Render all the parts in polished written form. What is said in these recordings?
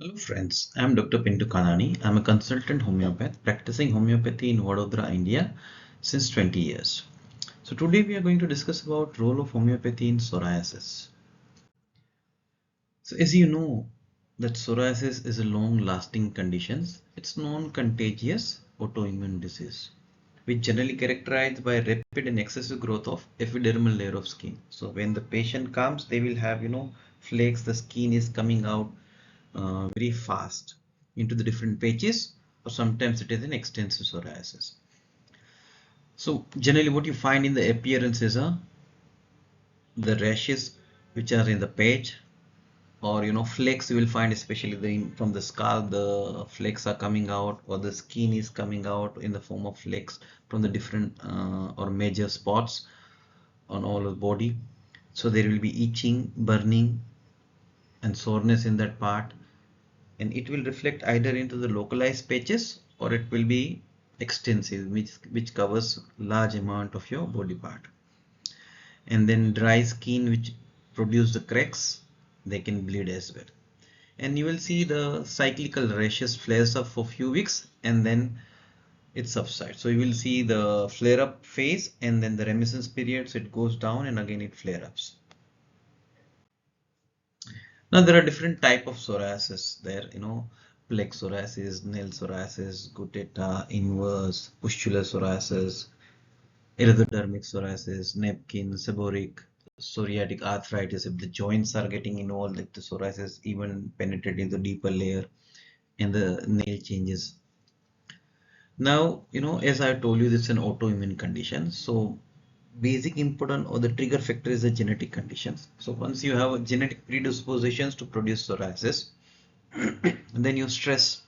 Hello friends, I am Dr. PINTU KANANI. I am a consultant homeopath practicing homeopathy in Vadodara, India since 20 years. So today we are going to discuss about role of homeopathy in psoriasis. So as you know that psoriasis is a long-lasting condition. It's non-contagious autoimmune disease which generally characterized by rapid and excessive growth of epidermal layer of skin. So when the patient comes, they will have flakes. The skin is coming out very fast into the different patches, or sometimes it is an extensive psoriasis. So generally what you find in the appearance is the rashes which are in the patch, or flakes you will find, especially from the scalp the flakes are coming out, or the skin is coming out in the form of flakes from the different or major spots on all of the body. So there will be itching, burning and soreness in that part, and it will reflect either into the localized patches or it will be extensive, which covers large amount of your body part. And then dry skin which produce the cracks, they can bleed as well. And you will see the cyclical rashes flares up for few weeks and then it subsides. So you will see the flare up phase and then the remissions period, so it goes down and again it flare ups. Now there are different type of psoriasis there, plaque psoriasis, nail psoriasis, gutata, inverse, pustular psoriasis, erythrodermic psoriasis, napkin, seborrheic, psoriatic arthritis. If the joints are getting involved, if the psoriasis even penetrate into deeper layer and the nail changes. Now, as I told you, this is an autoimmune condition. So basic important or the trigger factor is the genetic conditions. So once you have genetic predispositions to produce psoriasis, then you stress,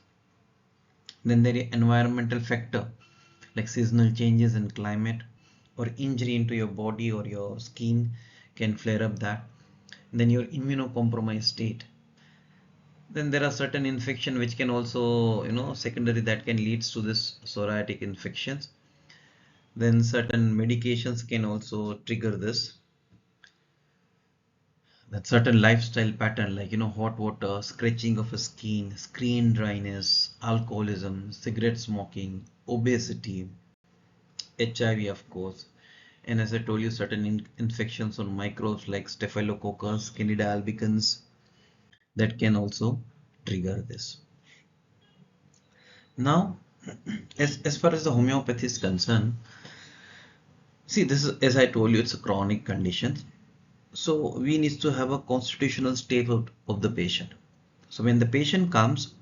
then there is environmental factor like seasonal changes in climate or injury into your body or your skin can flare up that. Then your immunocompromised state, then there are certain infection which can also secondary that can leads to this psoriatic infections. Then certain medications can also trigger this. That certain lifestyle pattern like hot water, scratching of a skin, screen dryness, alcoholism, cigarette smoking, obesity, HIV of course, and as I told you, certain infections on microbes like staphylococcus, candida albicans, that can also trigger this. Now as far as the homeopathy is concerned, see, this is, as I told you, it's a chronic condition. So we need to have a constitutional state of the patient. So when the patient comes,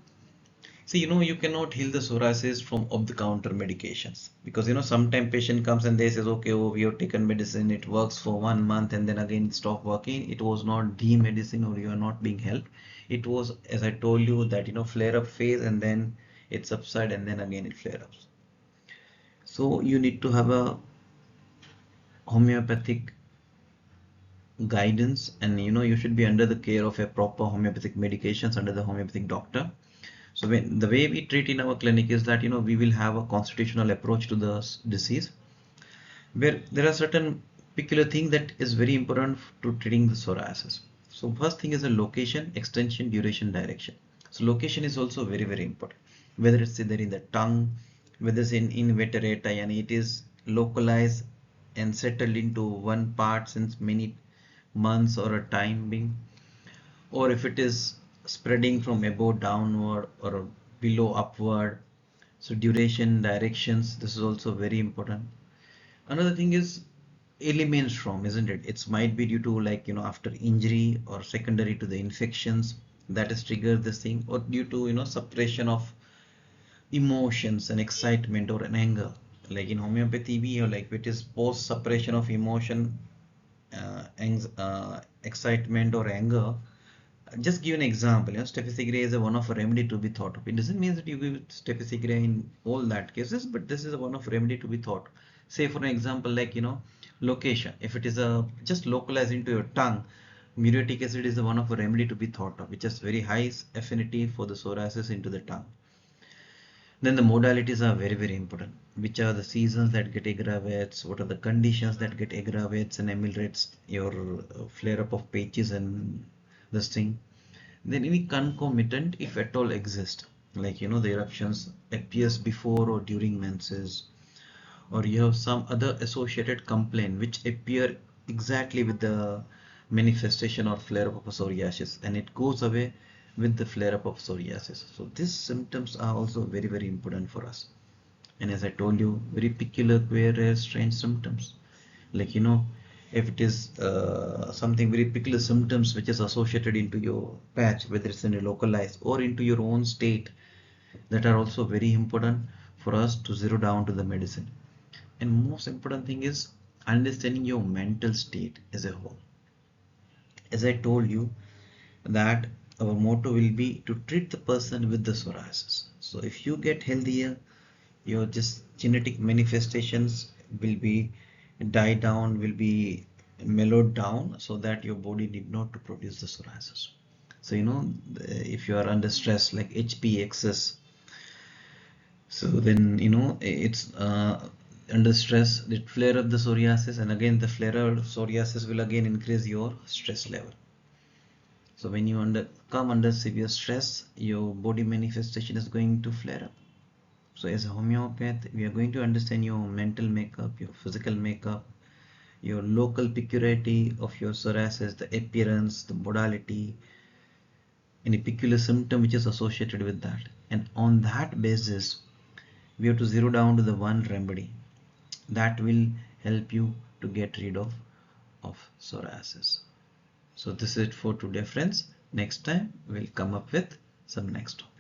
see, you cannot heal the psoriasis from off-the-counter medications, because sometimes patient comes and they says, okay, oh, we have taken medicine, it works for 1 month and then again it stop working. It was not the medicine or you are not being helped. It was, as I told you, that flare up phase and then it subside and then again it flare ups. So you need to have a homeopathic guidance, and you should be under the care of a proper homeopathic medications under the homeopathic doctor. So when the way we treat in our clinic is that we will have a constitutional approach to the disease, where there are certain peculiar things that is very important to treating the psoriasis. So first thing is the location, extension, duration, direction. So location is also very, very important, whether it's either in the tongue, whether it's in invertebrata and it is localized and settled into one part since many months or a time being, or if it is spreading from above downward or below upward. So duration, directions, this is also very important. Another thing is early menstruum, isn't it? It might be due to like after injury or secondary to the infections that has triggered this thing, or due to suppression of emotions and excitement or an anger. Like in homeopathy we have like it is post suppression of emotion, excitement or anger. Just give an example. Staphysigray is a one of a remedy to be thought of. It doesn't mean that you give staphysigray in all that cases, but this is a one of remedy to be thought. Say for an example, like location. If it is a just localized into your tongue, muriatic acid is the one of a remedy to be thought of, which has very high affinity for the psoriasis into the tongue. Then the modalities are very, very important. Which are the seasons that get aggravates? What are the conditions that get aggravates and ameliorates your flare up of patches and this thing? Then any concomitant, if at all exist, like the eruptions appears before or during menses, or you have some other associated complaint which appear exactly with the manifestation or flare up of psoriasis, and it goes away with the flare up of psoriasis. So these symptoms are also very, very important for us. And as I told you, very peculiar, rare, strange symptoms, like if it is something very peculiar symptoms which is associated into your patch, whether it's in a localized or into your own state, that are also very important for us to zero down to the medicine. And most important thing is understanding your mental state as a whole. As I told you, that our motto will be to treat the person with the psoriasis. So if you get healthier, your just genetic manifestations will be die down, will be mellowed down, so that your body need not to produce the psoriasis. So if you are under stress like HP excess, so then it's under stress it flare up the psoriasis, and again the flare up psoriasis will again increase your stress level. So when you come under severe stress, your body manifestation is going to flare up. So as a homeopath, we are going to understand your mental makeup, your physical makeup, your local peculiarity of your psoriasis, the appearance, the modality, any peculiar symptom which is associated with that. And on that basis, we have to zero down to the one remedy that will help you to get rid of psoriasis. So this is it for today, friends. Next time we'll come up with some next topic.